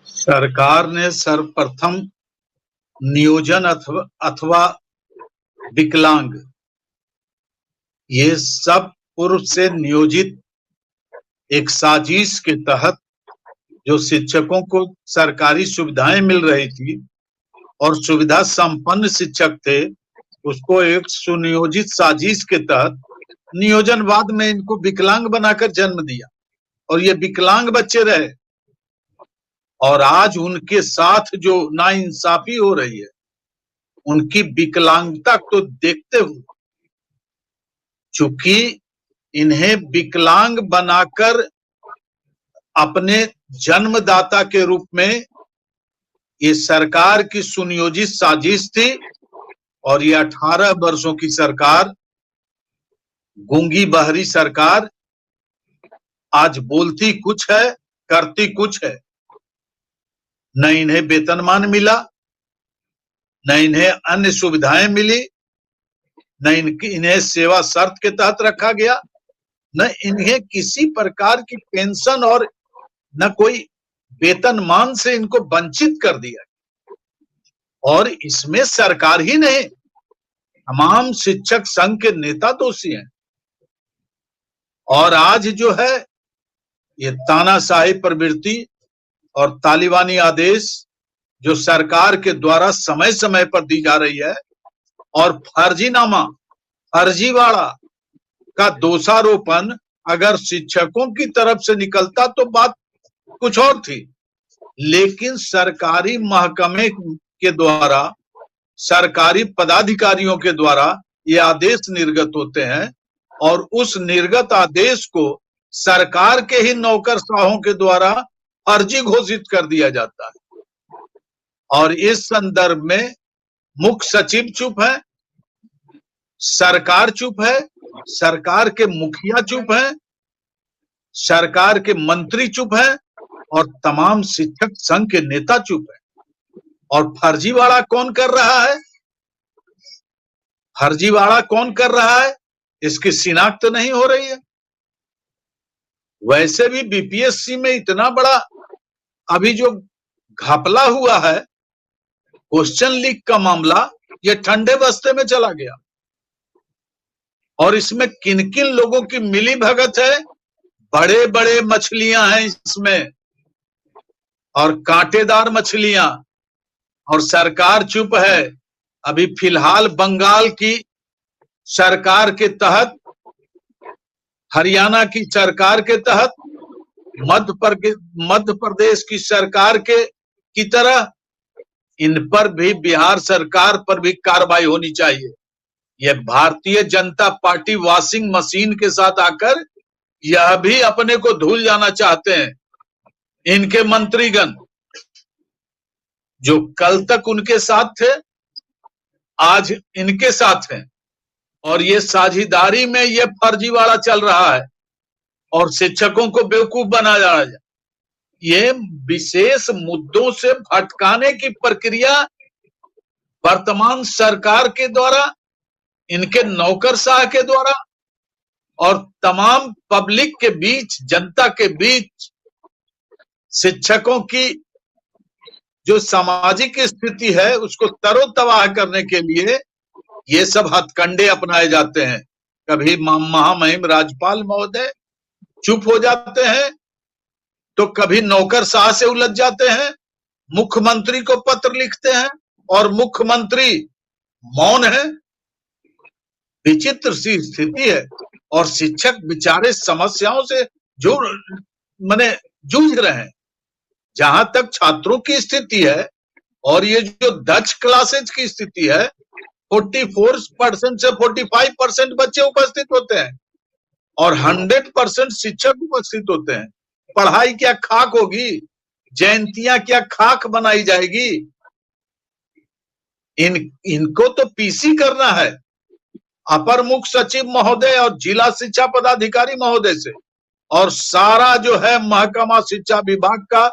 सरकार ने सर्वप्रथम नियोजन अथवा विकलांग ये सब पूर्व से नियोजित एक साजिश के तहत जो शिक्षकों को सरकारी सुविधाएं मिल रही थी और सुविधा संपन्न शिक्षक थे, उसको एक सुनियोजित साजिश के तहत नियोजनवाद में इनको विकलांग बनाकर जन्म दिया और ये विकलांग बच्चे रहे। और आज उनके साथ जो नाइंसाफी हो रही है, उनकी विकलांगता को देखते हुए, चूंकि इन्हें विकलांग बनाकर अपने जन्मदाता के रूप में ये सरकार की सुनियोजित साजिश थी। और ये 18 वर्षों की सरकार, गूंगी बहरी सरकार, आज बोलती कुछ है, करती कुछ है। न इन्हें वेतनमान मिला, न इन्हें अन्य सुविधाएं मिली, न इन्हें सेवा शर्त के तहत रखा गया, न इन्हें किसी प्रकार की पेंशन और न कोई वेतनमान से इनको वंचित कर दिया। और इसमें सरकार ही नहीं, तमाम शिक्षक संघ के नेता दोषी हैं। और आज जो है ये तानाशाही प्रवृत्ति और तालिबानी आदेश जो सरकार के द्वारा समय समय पर दी जा रही है, और फर्जीनामा, फर्जीवाड़ा का दोषारोपण अगर शिक्षकों की तरफ से निकलता तो बात कुछ और थी, लेकिन सरकारी महकमे के द्वारा, सरकारी पदाधिकारियों के द्वारा ये आदेश निर्गत होते हैं और उस निर्गत आदेश को सरकार के ही नौकरशाहों के द्वारा फर्जी घोषित कर दिया जाता है। और इस संदर्भ में मुख्य सचिव चुप है, सरकार चुप है, सरकार के मुखिया चुप है, सरकार के मंत्री चुप है और तमाम शिक्षक संघ के नेता चुप है। और फर्जीवाड़ा कौन कर रहा है, फर्जीवाड़ा कौन कर रहा है, इसकी शिनाख्त नहीं हो रही है। वैसे भी बीपीएससी में इतना बड़ा अभी जो घपला हुआ है, क्वेश्चन लीक का मामला, ये ठंडे बस्ते में चला गया। और इसमें किन किन लोगों की मिली भगत है, बड़े बड़े मछलियां हैं इसमें और कांटेदार मछलियां, और सरकार चुप है। अभी फिलहाल बंगाल की सरकार के तहत, हरियाणा की सरकार के तहत, मध्य प्रदेश की सरकार की तरह इन पर भी, बिहार सरकार पर भी कार्रवाई होनी चाहिए। यह Bharatiya Janata party washing machine के साथ आकर यह भी अपने को धुल जाना चाहते हैं। इनके मंत्रीगण जो कल तक उनके साथ थे, आज इनके साथ हैं। और ये साझेदारी में ये फर्जीवाड़ा चल रहा है और शिक्षकों को बेवकूफ बना जा रहा है। ये विशेष मुद्दों से भटकाने की प्रक्रिया वर्तमान सरकार के द्वारा, इनके नौकरशाह के द्वारा और तमाम पब्लिक के बीच, जनता के बीच शिक्षकों की जो सामाजिक स्थिति है उसको तरोतबाह करने के लिए ये सब हथकंडे अपनाए जाते हैं। कभी महामहिम राज्यपाल महोदय चुप हो जाते हैं, तो कभी नौकरशाह से उलझ जाते हैं, मुख्यमंत्री को पत्र लिखते हैं और मुख्यमंत्री मौन है। विचित्र सी स्थिति है और शिक्षक बेचारे समस्याओं से जो जूझ रहे हैं। जहां तक छात्रों की स्थिति है और ये जो दक्ष क्लासेज की स्थिति है, 44% से 45% बच्चे उपस्थित होते हैं और 100% शिक्षक उपस्थित होते हैं। पढ़ाई क्या खाक होगी, जयंतियां क्या खाक बनाई जाएगी। इनको तो पीसी करना है अपर मुख्य सचिव महोदय और जिला शिक्षा पदाधिकारी महोदय से, और सारा जो है महकमा शिक्षा विभाग का,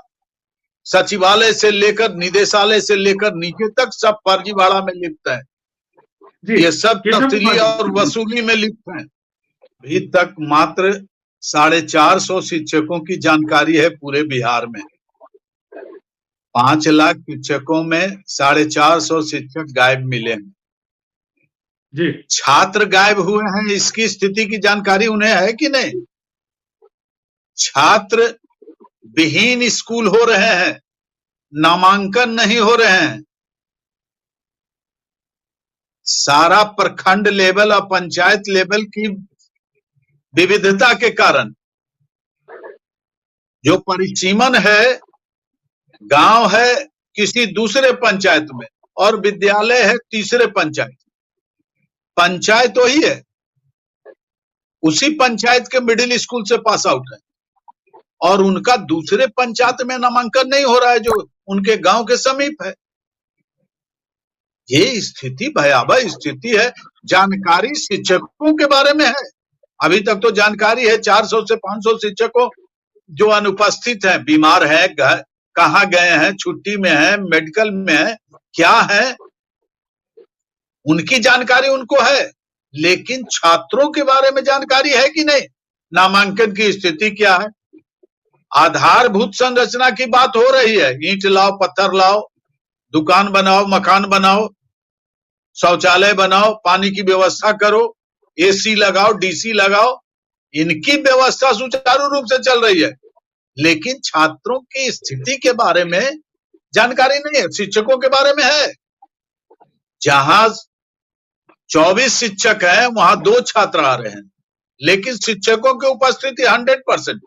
सचिवालय से लेकर निदेशालय से लेकर नीचे तक सब फर्जीवाड़ा में लिप्त है। ये सब तफ्तीली और वसूली में लिप्त हैं। अभी तक मात्र 450 शिक्षकों की जानकारी है पूरे बिहार में। 5 लाख शिक्षकों में 450 शिक्षक गायब मिले हैं जी। छात्र गायब हुए हैं, इसकी स्थिति की जानकारी उन्हें है कि नहीं? छात्र विहीन स्कूल हो रहे हैं, नामांकन नहीं हो रहे हैं। सारा प्रखंड लेवल और पंचायत लेवल की विविधता के कारण जो परिसीमन है, गांव है किसी दूसरे पंचायत में और विद्यालय है तीसरे पंचायत। पंचायत वही है, उसी पंचायत के मिडिल स्कूल से पास आउट है और उनका दूसरे पंचायत में नामांकन नहीं हो रहा है जो उनके गांव के समीप है। ये स्थिति भयावह स्थिति है। जानकारी शिक्षकों के बारे में है, अभी तक तो जानकारी है 400 से 500 शिक्षकों जो अनुपस्थित हैं, बीमार है, कहाँ गए हैं, छुट्टी में है, मेडिकल में है, क्या है, उनकी जानकारी उनको है। लेकिन छात्रों के बारे में जानकारी है कि नहीं? नामांकन की स्थिति क्या है? आधारभूत संरचना की बात हो रही है, ईंट लाओ, पत्थर लाओ, दुकान बनाओ, मकान बनाओ, शौचालय बनाओ, पानी की व्यवस्था करो, एसी लगाओ, डीसी लगाओ, इनकी व्यवस्था सुचारू रूप से चल रही है। लेकिन छात्रों की स्थिति के बारे में जानकारी नहीं है। शिक्षकों के बारे में है, जहां 24 शिक्षक हैं वहां 2 छात्र आ रहे हैं, लेकिन शिक्षकों की उपस्थिति 100%।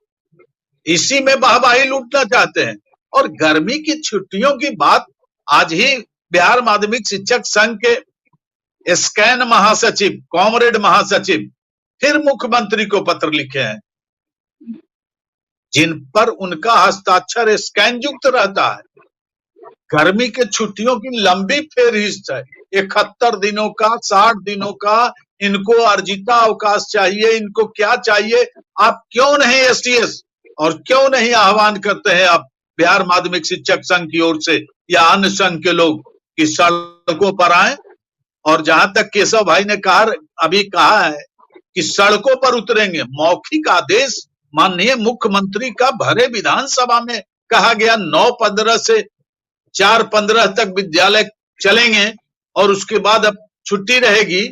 इसी में वाहवाही लूटना चाहते हैं। और गर्मी की छुट्टियों की बात आज ही बिहार माध्यमिक शिक्षक संघ के स्कैन महासचिव, कॉमरेड महासचिव फिर मुख्यमंत्री को पत्र लिखे हैं, जिन पर उनका हस्ताक्षर स्कैन युक्त रहता है। गर्मी के छुट्टियों की लंबी फेरहिस्त है, 71 दिनों का, 60 दिनों का, इनको अर्जिता अवकाश चाहिए, इनको क्या चाहिए? आप क्यों नहीं एसटीएस और क्यों नहीं आह्वान करते हैं आप बिहार माध्यमिक शिक्षक संघ की ओर से या अन्य संघ के लोग कि सड़कों पर आए? और जहां तक केशव भाई ने अभी कहा है कि सड़कों पर उतरेंगे, मौखिक आदेश माननीय मुख्यमंत्री का भरे विधानसभा में कहा गया 9-15 से 4-15 तक विद्यालय चलेंगे और उसके बाद अब छुट्टी रहेगी।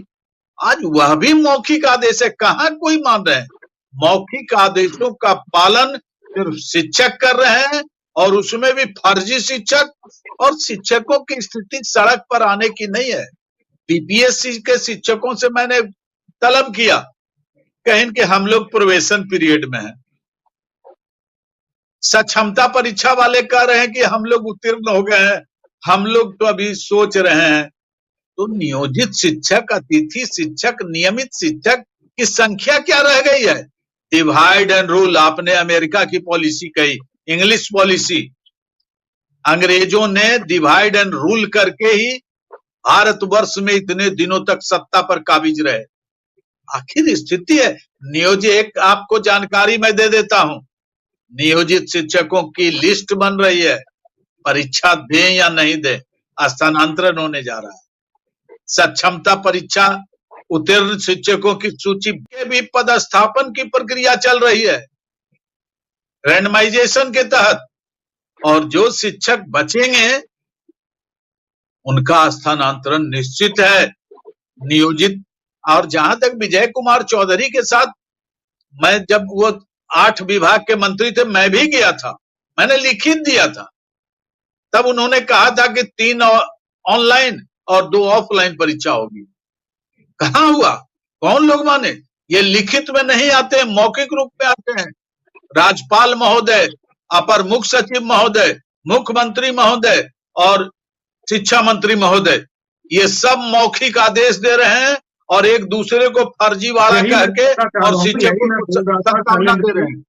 आज वह भी मौखिक आदेश है, कहां कोई मान रहे हैं? मौखिक आदेशों का पालन सिर्फ शिक्षक कर रहे हैं और उसमें भी फर्जी शिक्षक। और शिक्षकों की स्थिति सड़क पर आने की नहीं है। पीपीएससी के शिक्षकों से मैंने तलब किया, कहें कि हम लोग प्रोबेशन पीरियड में हैं। सक्षमता परीक्षा वाले कह रहे हैं कि हम लोग उत्तीर्ण हो गए हैं, हम लोग तो अभी सोच रहे हैं। तो नियोजित शिक्षक, अतिथि शिक्षक, नियमित शिक्षक की संख्या क्या रह गई है? डिवाइड एंड रूल, आपने अमेरिका की पॉलिसी कही, इंग्लिश पॉलिसी। अंग्रेजों ने डिवाइड एंड रूल करके ही भारतवर्ष में इतने दिनों तक सत्ता पर काबिज रहे। आखिर स्थिति है नियोजित। एक आपको जानकारी मैं दे देता हूं, नियोजित शिक्षकों की लिस्ट बन रही है, परीक्षा दें या नहीं दें, स्थानांतरण होने जा रहा है। सक्षमता परीक्षा उत्तीर्ण शिक्षकों की सूची के भी पदस्थापन की प्रक्रिया चल रही है रैंडमाइजेशन के तहत। और जो शिक्षक बचेंगे उनका स्थानांतरण निश्चित है, नियोजित। और जहां तक विजय कुमार चौधरी के साथ, मैं जब वो 8 विभाग के मंत्री थे, मैं भी गया था, मैंने लिखित दिया था। तब उन्होंने कहा था कि 3 ऑनलाइन और 2 ऑफलाइन परीक्षा होगी। कहां हुआ? कौन लोग माने? ये लिखित में नहीं आते, मौखिक रूप में आते हैं। राज्यपाल महोदय, अपर मुख्य सचिव महोदय, मुख्यमंत्री महोदय और शिक्षा मंत्री महोदय, ये सब मौखिक आदेश दे रहे हैं और एक दूसरे को फर्जीवाड़ा करके और शिक्षकों को सामना दे रहे हैं।